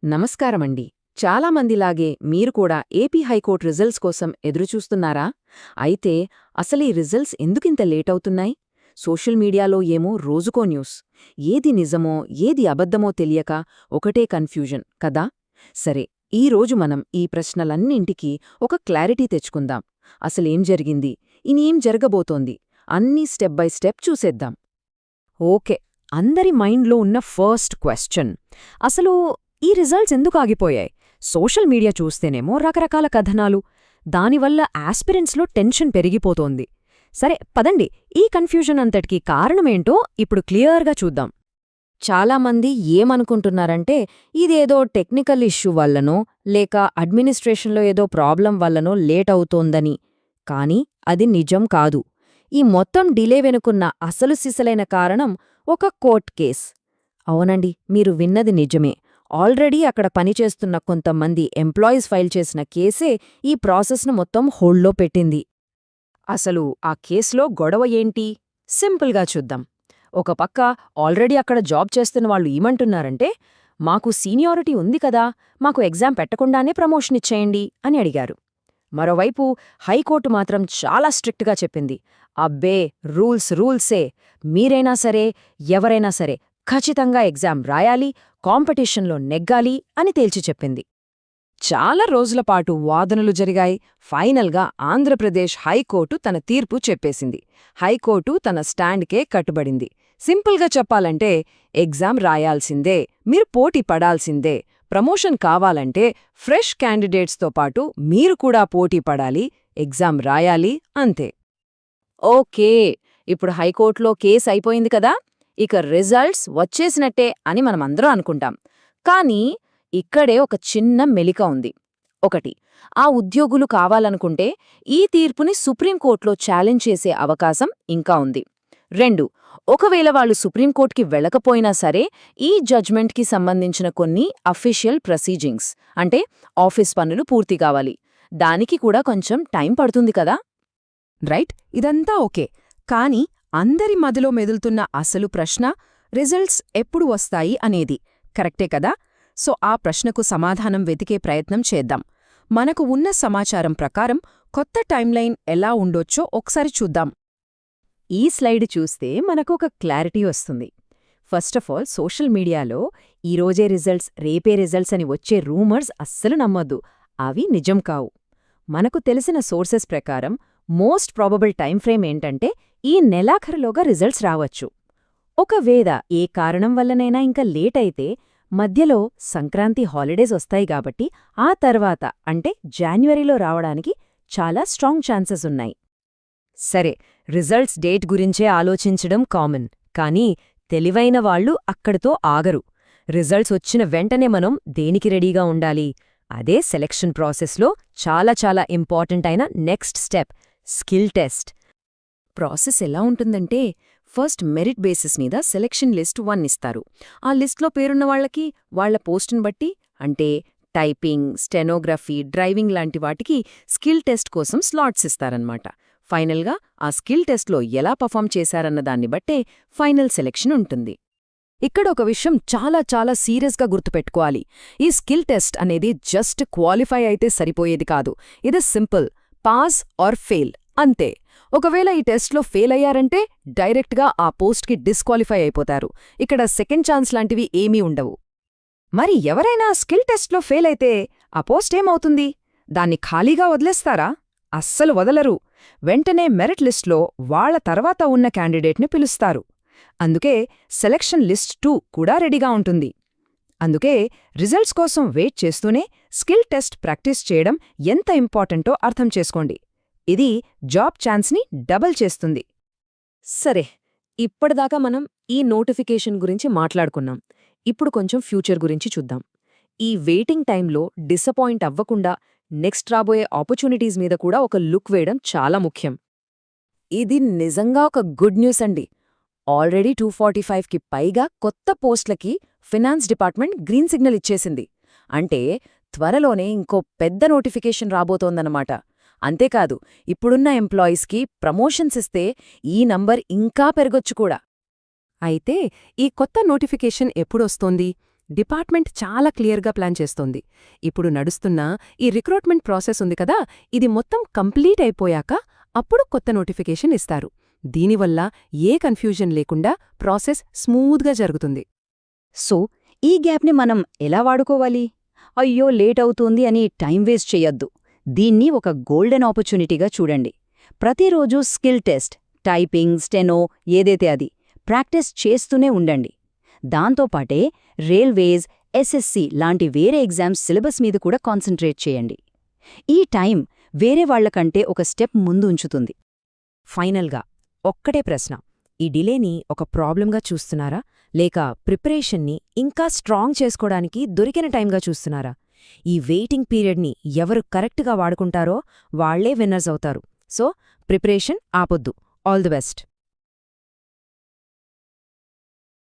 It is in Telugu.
నమస్కారమండి. చాలామందిలాగే మీరు కూడా ఏపీ హైకోర్టు రిజల్ట్స్ కోసం ఎదురుచూస్తున్నారా? అయితే అసలీ రిజల్ట్స్ ఎందుకింత లేటవుతున్నాయి? సోషల్ మీడియాలో ఏమో రోజుకో న్యూస్. ఏది నిజమో ఏది అబద్ధమో తెలియక ఒకటే కన్ఫ్యూజన్ కదా? సరే, ఈరోజు మనం ఈ ప్రశ్నలన్నింటికీ ఒక క్లారిటీ తెచ్చుకుందాం. అసలేం జరిగింది, ఇనేం జరగబోతోంది అన్నీ స్టెప్ బై స్టెప్ చూసేద్దాం. ఓకే, అందరి మైండ్లో ఉన్న ఫస్ట్ క్వశ్చన్, అసలు ఈ రిజల్ట్స్ ఎందుకు ఆగిపోయాయి? సోషల్ మీడియా చూస్తేనేమో రకరకాల కథనాలు, దానివల్ల ఆస్పిరెంట్స్లో టెన్షన్ పెరిగిపోతోంది. సరే పదండి, ఈ కన్ఫ్యూజన్ అంతటికీ కారణమేంటో ఇప్పుడు క్లియర్గా చూద్దాం. చాలామంది ఏమనుకుంటున్నారంటే ఇదేదో టెక్నికల్ ఇష్యూ వల్లనో లేక అడ్మినిస్ట్రేషన్లో ఏదో ప్రాబ్లం వల్లనో లేట్ అవుతోందని. కానీ అది నిజం కాదు. ఈ మొత్తం డిలే వెనుకున్న అసలు సిసలైన కారణం ఒక కోర్ట్ కేస్. అవునండి, మీరు విన్నది నిజమే. ఆల్రెడీ అక్కడ పనిచేస్తున్న కొంతమంది ఎంప్లాయీస్ ఫైల్ చేసిన కేసే ఈ ప్రాసెస్ను మొత్తం హోల్డ్లో పెట్టింది. అసలు ఆ కేసులో గొడవ ఏంటి? సింపుల్గా చూద్దాం. ఒక పక్క ఆల్రెడీ అక్కడ జాబ్ చేస్తున్న వాళ్ళు ఏమంటున్నారంటే, మాకు సీనియారిటీ ఉంది కదా, మాకు ఎగ్జామ్ పెట్టకుండానే ప్రమోషన్ ఇచ్చేయండి అని అడిగారు. మరోవైపు హైకోర్టు మాత్రం చాలా స్ట్రిక్ట్గా చెప్పింది, అబ్బే రూల్సే, మీరైనా సరే ఎవరైనా సరే ఖచ్చితంగా ఎగ్జామ్ రాయాలి, కాంపిటీషన్లో నెగ్గాలి అని తేల్చి చెప్పింది. చాలా రోజులపాటు వాదనలు జరిగాయి. ఫైనల్గా ఆంధ్రప్రదేశ్ హైకోర్టు తన తీర్పు చెప్పేసింది. హైకోర్టు తన స్టాండ్కే కట్టుబడింది. సింపుల్గా చెప్పాలంటే, ఎగ్జామ్ రాయాల్సిందే, మీరు పోటీ పడాల్సిందే, ప్రమోషన్ కావాలంటే ఫ్రెష్ క్యాండిడేట్స్తో పాటు మీరు కూడా పోటీ పడాలి, ఎగ్జామ్ రాయాలి, అంతే. ఓకే, ఇప్పుడు హైకోర్టులో కేసు అయిపోయింది కదా, ఇక రిజల్ట్స్ వచ్చేసినట్టే అని మనమందరం అనుకుంటాం. కానీ ఇక్కడే ఒక చిన్న మెలిక ఉంది. ఒకటి, ఆ ఉద్యోగులు కావాలనుకుంటే ఈ తీర్పుని సుప్రీంకోర్టులో ఛాలెంజ్ చేసే అవకాశం ఇంకా ఉంది. 2, ఒకవేళ వాళ్ళు సుప్రీంకోర్టుకి వెళ్ళకపోయినా సరే ఈ జడ్జ్మెంట్కి సంబంధించిన కొన్ని అఫీషియల్ ప్రొసీజింగ్స్ అంటే ఆఫీస్ పనులు పూర్తి కావాలి. దానికి కూడా కొంచెం టైం పడుతుంది కదా. రైట్, ఇదంతా ఓకే. కానీ అందరి మదిలో మెదులుతున్న అసలు ప్రశ్న, రిజల్ట్స్ ఎప్పుడు వస్తాయి అనేది. కరెక్టే కదా? సో ఆ ప్రశ్నకు సమాధానం వెతికే ప్రయత్నం చేద్దాం. మనకు ఉన్న సమాచారం ప్రకారం కొత్త టైంలైన్ ఎలా ఉండొచ్చో ఒకసారి చూద్దాం. ఈ స్లైడ్ చూస్తే మనకు ఒక క్లారిటీ వస్తుంది. ఫస్ట్ ఆఫ్ ఆల్, సోషల్ మీడియాలో ఈరోజే రిజల్ట్స్, రేపే రిజల్ట్స్ అని వచ్చే రూమర్స్ అస్సలు నమ్మొద్దు. అవి నిజం కావు. మనకు తెలిసిన సోర్సెస్ ప్రకారం మోస్ట్ ప్రాబబుల్ టైంఫ్రేమ్ ఏంటంటే ఈ నెలాఖరులోగా రిజల్ట్స్ రావచ్చు. ఒకవేళ ఏ కారణం వల్లనైనా ఇంకా లేట్ అయితే మధ్యలో సంక్రాంతి హాలిడేస్ వస్తాయి కాబట్టి ఆ తర్వాత అంటే జాన్యువరిలో రావడానికి చాలా స్ట్రాంగ్ ఛాన్సెస్ ఉన్నాయి. సరే, రిజల్ట్స్ డేట్ గురించే ఆలోచించడం కామన్. కానీ తెలివైన వాళ్ళు అక్కడితో ఆగరు. రిజల్ట్స్ వచ్చిన వెంటనే మనం దేనికి రెడీగా ఉండాలి? అదే సెలెక్షన్ ప్రాసెస్లో చాలా ఇంపార్టెంట్ అయిన next step, skill test. Process ఎలా ఉంటుందంటే, ఫస్ట్ మెరిట్ బేసిస్ మీద సెలెక్షన్ లిస్ట్ 1 ఇస్తారు. ఆ లిస్ట్లో పేరున్న వాళ్లకి వాళ్ల పోస్టును బట్టి అంటే టైపింగ్, స్టెనోగ్రఫీ, డ్రైవింగ్ లాంటి వాటికి స్కిల్ టెస్ట్ కోసం స్లాట్స్ ఇస్తారన్నమాట. ఫైనల్గా ఆ స్కిల్ టెస్ట్లో ఎలా పర్ఫామ్ చేశారన్న దాన్ని బట్టే ఫైనల్ సెలెక్షన్ ఉంటుంది. ఇక్కడ ఒక విషయం చాలా సీరియస్గా గుర్తుపెట్టుకోవాలి. ఈ స్కిల్ టెస్ట్ అనేది జస్ట్ క్వాలిఫై అయితే సరిపోయేది కాదు. ఇది సింపుల్ పాస్ ఆర్ ఫెయిల్ అంతే. ఒకవేళ ఈ టెస్ట్లో ఫెయిల్ అయ్యారంటే డైరెక్ట్గా ఆ పోస్ట్కి డిస్క్వాలిఫై అయిపోతారు. ఇక్కడ సెకండ్ ఛాన్స్ లాంటివి ఏమీ ఉండవు. మరి ఎవరైనా స్కిల్ టెస్ట్లో ఫెయిల్ అయితే ఆ పోస్ట్ ఏమవుతుంది? దాన్ని ఖాళీగా వదిలేస్తారా? అస్సలు వదలరు. వెంటనే మెరిట్ లిస్ట్లో వాళ్ల తర్వాత ఉన్న క్యాండిడేట్ని పిలుస్తారు. అందుకే సెలక్షన్ లిస్ట్ 2 కూడా రెడీగా ఉంటుంది. అందుకే రిజల్ట్స్ కోసం వెయిట్ చేస్తూనే స్కిల్ టెస్ట్ ప్రాక్టీస్ చేయడం ఎంత ఇంపార్టెంటో అర్థం చేసుకోండి. ఇది జాబ్ ఛాన్స్ని డబుల్ చేస్తుంది. సరే, ఇప్పటిదాకా మనం ఈ నోటిఫికేషన్ గురించి మాట్లాడుకున్నాం. ఇప్పుడు కొంచెం ఫ్యూచర్ గురించి చూద్దాం. ఈ వెయిటింగ్ టైంలో డిసప్పాయింట్ అవ్వకుండా నెక్స్ట్ రాబోయే ఆపర్చునిటీస్ మీద కూడా ఒక లుక్ వేయడం చాలా ముఖ్యం. ఇది నిజంగా ఒక గుడ్ న్యూస్ అండి. ఆల్రెడీ 245కి పైగా కొత్త పోస్టులకి ఫినాన్స్ డిపార్ట్మెంట్ గ్రీన్ సిగ్నల్ ఇచ్చేసింది. అంటే త్వరలోనే ఇంకో పెద్ద నోటిఫికేషన్ రాబోతోందన్నమాట. అంతేకాదు, ఇప్పుడున్న ఎంప్లాయీస్కి ప్రమోషన్స్ ఇస్తే ఈ నంబర్ ఇంకా పెరగొచ్చు కూడా. అయితే ఈ కొత్త నోటిఫికేషన్ ఎప్పుడొస్తోంది? డిపార్ట్మెంట్ చాలా క్లియర్గా ప్లాన్ చేస్తోంది. ఇప్పుడు నడుస్తున్న ఈ రిక్రూట్మెంట్ ప్రాసెస్ ఉంది కదా, ఇది మొత్తం కంప్లీట్ అయిపోయాక అప్పుడు కొత్త నోటిఫికేషన్ ఇస్తారు. దీనివల్ల ఏ కన్ఫ్యూజన్ లేకుండా ప్రాసెస్ స్మూత్గా జరుగుతుంది. సో ఈ గ్యాప్ని మనం ఎలా వాడుకోవాలి? అయ్యో లేట్ అవుతోంది అని టైం వేస్ట్ చెయ్యొద్దు. దీన్ని ఒక గోల్డెన్ ఆపర్చునిటీగా చూడండి. ప్రతిరోజూ స్కిల్ టెస్ట్, టైపింగ్, స్టెనో ఏదైతే అది ప్రాక్టీస్ చేస్తూనే ఉండండి. దాంతోపాటే రైల్వేస్, ఎస్ఎస్సి లాంటి వేరే ఎగ్జామ్స్ సిలబస్ మీద కూడా కాన్సంట్రేట్ చేయండి. ఈ టైం వేరే వాళ్లకంటే ఒక స్టెప్ ముందు ఉంచుతుంది. ఫైనల్గా ఒక్కటే ప్రశ్న, ఈ డిలేని ఒక ప్రాబ్లంగా చూస్తున్నారా, లేక ప్రిపరేషన్ని ఇంకా స్ట్రాంగ్ చేసుకోవడానికి దొరికిన టైంగా చూస్తున్నారా? ఈ వెయిటింగ్ పీరియడ్ని ఎవరు కరెక్ట్గా వాడుకుంటారో వాళ్లే విన్నర్స్ అవుతారు. సో ప్రిపరేషన్ ఆపొద్దు. All the best.